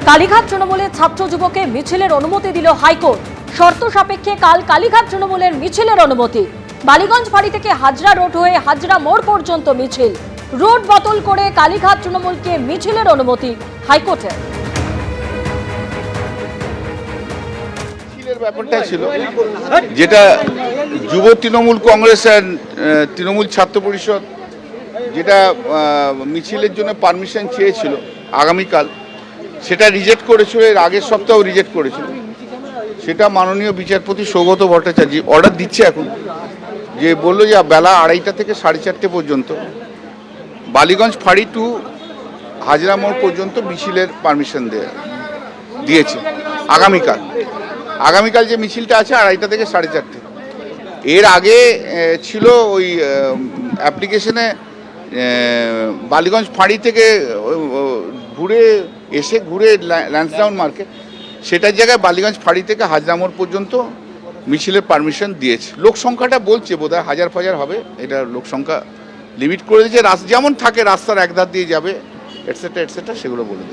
কালীঘাট তৃণমূলের ছাত্র যুবকে মিছিলের অনুমতি দিল হাইকোর্ট। শর্ত সাপেক্ষে কাল কালীঘাট তৃণমূলের মিছিলের অনুমতি। বালিগঞ্জ ফাঁড়ি থেকে হাজরা রোড হয়ে হাজরা মোড় পর্যন্ত মিছিল। রোড বদল করে কালীঘাট তৃণমূলকে মিছিলের অনুমতি হাইকোর্টের। মিছিলের ব্যাপারটা ছিল যেটা যুব তৃণমূল কংগ্রেস আর তৃণমূল ছাত্র পরিষদ যেটা মিছিলের জন্য পারমিশন চেয়েছিল আগামীকাল, সেটা রিজেক্ট করেছিল। এর আগের সপ্তাহ রিজেক্ট করেছিল। সেটা মাননীয় বিচারপতি সৌগত ভট্টাচার্য অর্ডার দিচ্ছে এখন, যে বললো যে বেলা 2:30 থেকে 4:30 পর্যন্ত বালিগঞ্জ ফাঁড়ি টু হাজরা মোড় পর্যন্ত মিছিলের পারমিশন দিয়েছে। আগামীকাল যে মিছিলটা আছে 2:30 থেকে 4:30। এর আগে ছিল ওই অ্যাপ্লিকেশনে বালিগঞ্জ ফাঁড়ি থেকে ঘুরে ল্যান্সডাউন মার্কেট, সেটার জায়গায় বালিগঞ্জ ফাঁড়ি থেকে হাজরা মোড় পর্যন্ত মিছিলের পারমিশন দিয়েছে। লোক সংখ্যাটা বলছে বোধহয় 1000 হবে, এটা লোক সংখ্যা লিমিট করে দিয়েছে। যেমন থাকে রাস্তার একধার দিয়ে যাবে এটসেট্রা সেগুলো বলে দিয়েছে।